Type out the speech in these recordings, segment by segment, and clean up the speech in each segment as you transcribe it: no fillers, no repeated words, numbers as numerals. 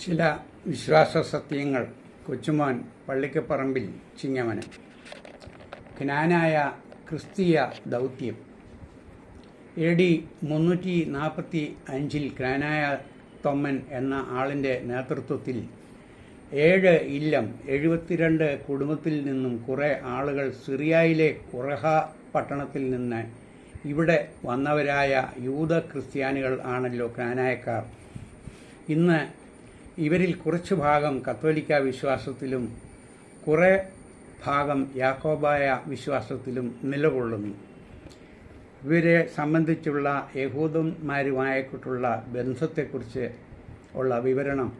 ചില വിശ്വാസ സത്യങ്ങൾ. കൊച്ചുമോൻ പള്ളിക്കപ്പറമ്പിൽ ചിങ്ങമന്. ക്നാനായ ക്രിസ്തീയ ദൗത്യം. AD 345 ക്നാനായ തൊമ്മൻ എന്ന ആളിൻ്റെ നേതൃത്വത്തിൽ 7 ഇല്ലം 72 കുടുംബത്തിൽ നിന്നും കുറേ ആളുകൾ സിറിയയിലെ ഖുറഹ പട്ടണത്തിൽ നിന്ന് ഇവിടെ വന്നവരായ യൂത ക്രിസ്ത്യാനികൾ ആണല്ലോ ക്നാനായക്കാർ. ഇന്ന് ഇവരിൽ കുറച്ചു ഭാഗം കത്തോലിക്ക വിശ്വാസത്തിലും കുറേ ഭാഗം യാക്കോബായ വിശ്വാസത്തിലും നിലകൊള്ളുന്നു. ഇവരെ സംബന്ധിച്ചുള്ള യഹൂദന്മാരുമായിട്ടുള്ള ബന്ധത്തെക്കുറിച്ച് ഉള്ള വിവരണം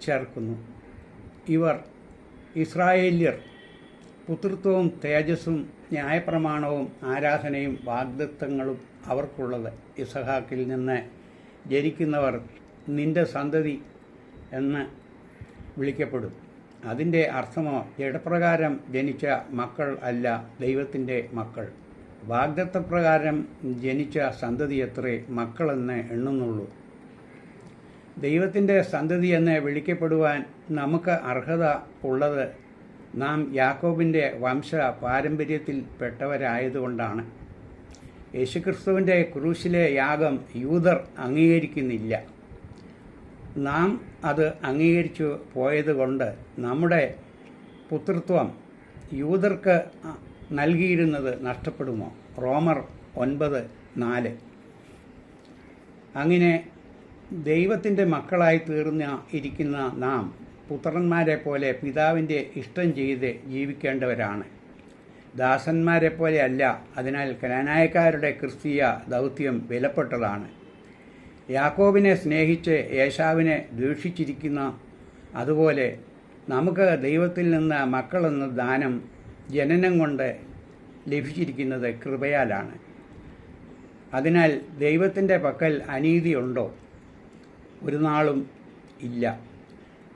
ചേർക്കുന്നു. ഇവർ ഇസ്രായേല്യർ. പുത്രത്വവും തേജസ്സും ന്യായപ്രമാണവും ആരാധനയും വാഗ്ദത്തങ്ങളും അവർക്കുള്ളത്. ഇസഹാക്കിൽ നിന്ന് ജനിക്കുന്നവർ നിന്റെ സന്തതി എന്ന് വിളിക്കപ്പെടും. അതിൻ്റെ അർത്ഥമോ ജഡപ്രകാരം ജനിച്ച മക്കൾ അല്ല, ദൈവത്തിൻ്റെ മക്കൾ. വാഗ്ദത്തപ്രകാരം ജനിച്ച സന്തതിയത്രേ മക്കളെന്ന് എണ്ണുന്നുള്ളൂ. ദൈവത്തിൻ്റെ സന്തതി എന്ന് വിളിക്കപ്പെടുവാൻ നമുക്ക് അർഹത ഉള്ളത് നാം യാക്കോബിൻ്റെ വംശ പാരമ്പര്യത്തിൽപ്പെട്ടവരായതുകൊണ്ടാണ്. യേശുക്രിസ്തുവിൻ്റെ ക്രൂശിലെ യാഗം യൂതർ അംഗീകരിക്കുന്നില്ല. നാം അത് അംഗീകരിച്ചു പോയതുകൊണ്ട് നമ്മുടെ പുത്രത്വം യൂതർക്ക് നൽകിയിരുന്നത് നഷ്ടപ്പെടുമോ? റോമർ 9:4. അങ്ങനെ ദൈവത്തിൻ്റെ മക്കളായി ഇരിക്കുന്ന നാം പുത്രന്മാരെ പോലെ പിതാവിൻ്റെ ഇഷ്ടം ചെയ്ത് ജീവിക്കേണ്ടവരാണ്, ദാസന്മാരെ പോലെ അല്ല. അതിനാൽ ക്നാനായക്കാരുടെ ക്രിസ്തീയ ദൗത്യം വിലപ്പെട്ടതാണ്. യാക്കോബിനെ സ്നേഹിച്ച് ഏശാവിനെ ദ്വേഷിച്ചിരിക്കുന്ന അതുപോലെ നമുക്ക് ദൈവത്തിൽ നിന്ന് മക്കളെന്ന ദാനം ജനനം കൊണ്ട് ലഭിച്ചിരിക്കുന്നത് കൃപയാലാണ്. അതിനാൽ ദൈവത്തിൻ്റെ പക്കൽ അനീതിയുണ്ടോ? ഒരു നാളും ഇല്ല.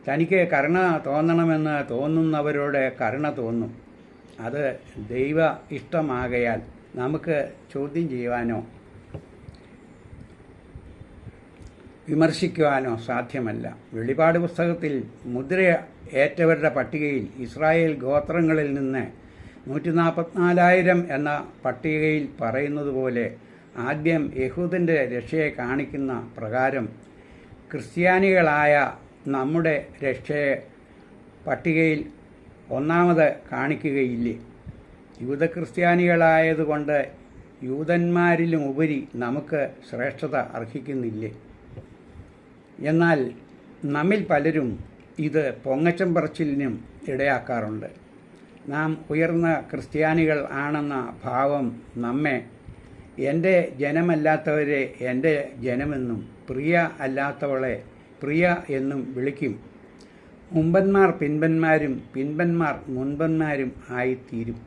തനിക്ക് കരുണ തോന്നണമെന്ന് തോന്നുന്നവരോട് കരുണ തോന്നും. അത് ദൈവ ഇഷ്ടമാകയാൽ നമുക്ക് ചോദ്യം ചെയ്യുവാനോ വിമർശിക്കുവാനോ സാധ്യമല്ല. വെളിപാട് പുസ്തകത്തിൽ മുദ്ര ഏറ്റവരുടെ പട്ടികയിൽ ഇസ്രായേൽ ഗോത്രങ്ങളിൽ നിന്ന് 144,000 എന്ന പട്ടികയിൽ പറയുന്നത് പോലെ ആദ്യം യഹൂദൻ്റെ രക്ഷയെ കാണിക്കുന്ന പ്രകാരം ക്രിസ്ത്യാനികളായ നമ്മുടെ രക്ഷയെ പട്ടികയിൽ ഒന്നാമത് കാണിക്കുകയില്ലേ? യൂതക്രിസ്ത്യാനികളായതുകൊണ്ട് യൂതന്മാരിലും ഉപരി നമുക്ക് ശ്രേഷ്ഠത അർഹിക്കുന്നില്ലേ? എന്നാൽ നമ്മിൽ പലരും ഇത് പൊങ്ങച്ചം പറച്ചിലിനും ഇടയാക്കാറുണ്ട്. നാം ഉയർന്ന ക്രിസ്ത്യാനികൾ ആണെന്ന ഭാവം നമ്മെ എൻ്റെ ജനമല്ലാത്തവരെ എൻ്റെ ജനമെന്നും പ്രിയ അല്ലാത്തവളെ പ്രിയ എന്നും വിളിക്കും. മുമ്പന്മാർ പിൻപന്മാരും പിൻപന്മാർ മുൻപന്മാരും ആയിത്തീരും.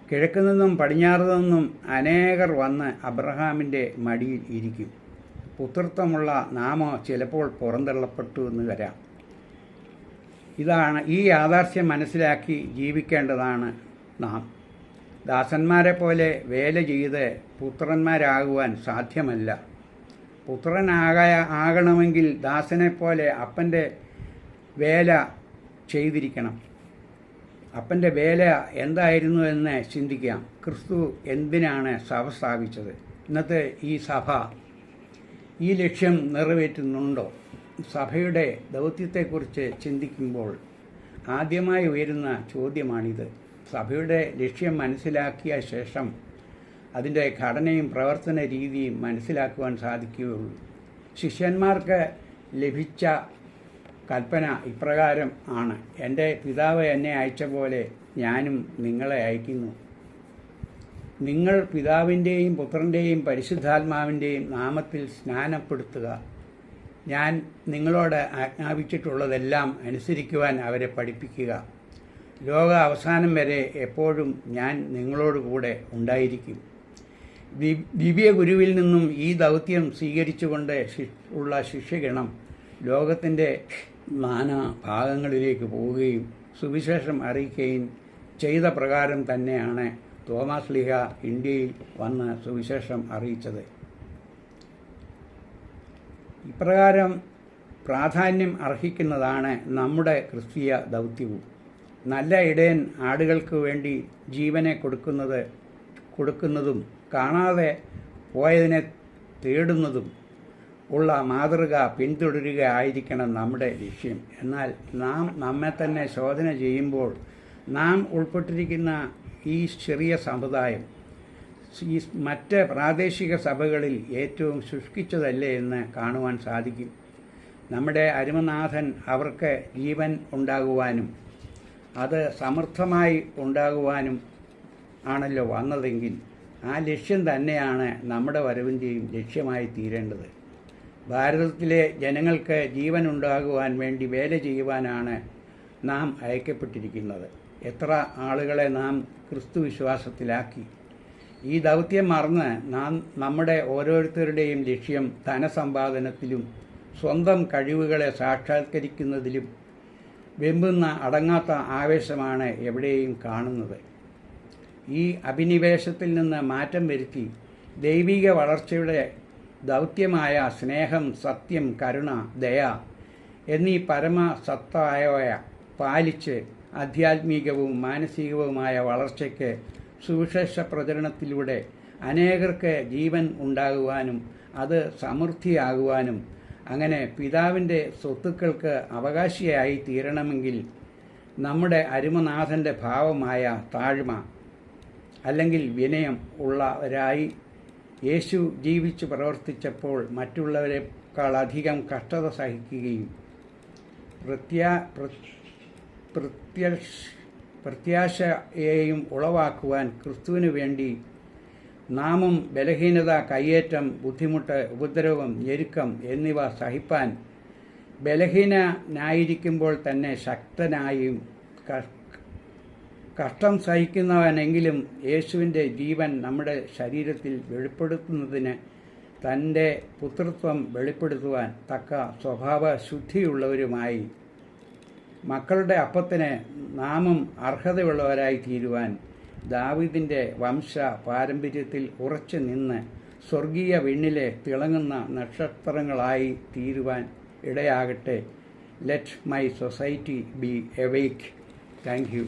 കിഴക്ക് നിന്നും പടിഞ്ഞാറ് നിന്നും അനേകർ വന്ന് അബ്രഹാമിൻ്റെ മടിയിൽ ഇരിക്കും. പുത്രത്വമുള്ള നാമോ ചിലപ്പോൾ പുറന്തള്ളപ്പെട്ടു എന്ന് വരാം. ഈ യാഥാർത്ഥ്യം മനസ്സിലാക്കി ജീവിക്കേണ്ടതാണ് നാം. ദാസന്മാരെ പോലെ വേല ചെയ്ത് പുത്രന്മാരാകുവാൻ സാധ്യമല്ല. ആകണമെങ്കിൽ ദാസനെപ്പോലെ അപ്പൻ്റെ വേല ചെയ്തിരിക്കണം. അപ്പൻ്റെ വേല എന്തായിരുന്നു എന്ന് ചിന്തിക്കാം. ക്രിസ്തു എന്തിനാണ് സഭ സ്ഥാപിച്ചത്? ഇന്നത്തെ ഈ സഭ ഈ ലക്ഷ്യം നിറവേറ്റുന്നുണ്ടോ? സഭയുടെ ദൗത്യത്തെക്കുറിച്ച് ചിന്തിക്കുമ്പോൾ ആദ്യമായി ഉയരുന്ന ചോദ്യമാണിത്. സഭയുടെ ലക്ഷ്യം മനസ്സിലാക്കിയ ശേഷം അതിൻ്റെ ഘടനയും പ്രവർത്തന രീതിയും മനസ്സിലാക്കുവാൻ സാധിക്കുകയുള്ളൂ. ശിഷ്യന്മാർക്ക് ലഭിച്ച കൽപ്പന ഇപ്രകാരം ആണ്: എൻ്റെ പിതാവ് എന്നെ അയച്ച പോലെ ഞാനും നിങ്ങളെ അയക്കുന്നു. നിങ്ങൾ പിതാവിൻ്റെയും പുത്രൻ്റെയും പരിശുദ്ധാത്മാവിൻ്റെയും നാമത്തിൽ സ്നാനപ്പെടുത്തുക. ഞാൻ നിങ്ങളോട് ആജ്ഞാപിച്ചിട്ടുള്ളതെല്ലാം അനുസരിക്കുവാൻ അവരെ പഠിപ്പിക്കുക. ലോക അവസാനം വരെ എപ്പോഴും ഞാൻ നിങ്ങളോടുകൂടെ ഉണ്ടായിരിക്കും. ദിവ്യ ഗുരുവിൽ നിന്നും ഈ ദൗത്യം സ്വീകരിച്ചുകൊണ്ട് ഉള്ള ശിഷ്യഗണം ലോകത്തിൻ്റെ നാനാ ഭാഗങ്ങളിലേക്ക് പോവുകയും സുവിശേഷം അറിയിക്കുകയും ചെയ്ത പ്രകാരം തന്നെയാണ് തോമാസ് ലീഹ ഇന്ത്യയിൽ വന്ന് സുവിശേഷം അറിയിച്ചത്. ഇപ്രകാരം പ്രാധാന്യം അർഹിക്കുന്നതാണ് നമ്മുടെ ക്രിസ്തീയ ദൗത്യവും. നല്ല ഇടയൻ ആടുകൾക്ക് വേണ്ടി ജീവനെ കൊടുക്കുന്നതും കാണാതെ പോയതിനെ തേടുന്നതും ഉള്ള മാതൃക പിന്തുടരുക ആയിരിക്കണം നമ്മുടെ ലക്ഷ്യം. എന്നാൽ നാം നമ്മെ തന്നെ ശോധന ചെയ്യുമ്പോൾ നാം ഉൾപ്പെട്ടിരിക്കുന്ന ഈ ചെറിയ സമുദായം ഈ മറ്റ് പ്രാദേശിക സഭകളിൽ ഏറ്റവും ശുഷ്കിച്ചതല്ലേ എന്ന് കാണുവാൻ സാധിക്കും. നമ്മുടെ അരുമനാഥൻ അവർക്ക് ജീവൻ ഉണ്ടാകുവാനും അത് സമൃദ്ധമായി ഉണ്ടാകുവാനും ആണല്ലോ വന്നതെങ്കിൽ ആ ലക്ഷ്യം തന്നെയാണ് നമ്മുടെ വരവിൻ്റെയും ലക്ഷ്യമായി തീരേണ്ടത്. ഭാരതത്തിലെ ജനങ്ങൾക്ക് ജീവൻ ഉണ്ടാകുവാൻ വേണ്ടി വേല ചെയ്യുവാനാണ് നാം അയക്കപ്പെട്ടിരിക്കുന്നത്. എത്ര ആളുകളെ നാം ക്രിസ്തു വിശ്വാസത്തിലാക്കി. ഈ ദൗത്യം മറന്ന് നമ്മുടെ ഓരോരുത്തരുടെയും ലക്ഷ്യം ധനസമ്പാദനത്തിലും സ്വന്തം കഴിവുകളെ സാക്ഷാത്കരിക്കുന്നതിലും വെമ്പുന്ന അടങ്ങാത്ത ആവേശമാണ് എവിടെയും കാണുന്നത്. ഈ അഭിനിവേശത്തിൽ നിന്ന് മാറ്റം വരുത്തി ദൈവിക വളർച്ചയുടെ ദൗത്യമായ സ്നേഹം, സത്യം, കരുണ, ദയ എന്നീ പരമസത്തായവ പാലിച്ച് ആധ്യാത്മികവും മാനസികവുമായ വളർച്ചയ്ക്ക് സുവിശേഷ പ്രചരണത്തിലൂടെ അനേകർക്ക് ജീവൻ ഉണ്ടാകുവാനും അത് സമൃദ്ധിയാകുവാനും അങ്ങനെ പിതാവിൻ്റെ സ്വത്തുക്കൾക്ക് അവകാശിയായി തീരണമെങ്കിൽ നമ്മുടെ അരുമനാഥൻ്റെ ഭാവമായ താഴ്മ അല്ലെങ്കിൽ വിനയം ഉള്ളവരായി യേശു ജീവിച്ചു പ്രവർത്തിച്ചപ്പോൾ മറ്റുള്ളവരെക്കാളധികം കഷ്ടത സഹിക്കുകയും പ്രത്യാശയെയും ഉളവാക്കുവാൻ ക്രിസ്തുവിന് വേണ്ടി നാമും ബലഹീനത, കയ്യേറ്റം, ബുദ്ധിമുട്ട്, ഉപദ്രവം, ഞെരുക്കം എന്നിവ സഹിപ്പാൻ ബലഹീനനായിരിക്കുമ്പോൾ തന്നെ ശക്തനായും കഷ്ടം സഹിക്കുന്നവനെങ്കിലും യേശുവിൻ്റെ ജീവൻ നമ്മുടെ ശരീരത്തിൽ വെളിപ്പെടുത്തുന്നതിന് തൻ്റെ പുത്രത്വം വെളിപ്പെടുത്തുവാൻ തക്ക സ്വഭാവ ശുദ്ധിയുള്ളവരുമായി മക്കളുടെ അപ്പത്തിന് നാമും അർഹതയുള്ളവരായി തീരുവാൻ ദാവീദിൻ്റെ വംശ പാരമ്പര്യത്തിൽ ഉറച്ചു നിന്ന് സ്വർഗീയ വിണ്ണിലെ തിളങ്ങുന്ന നക്ഷത്രങ്ങളായി തീരുവാൻ ഇടയാകട്ടെ. Let my society be awake. Thank U.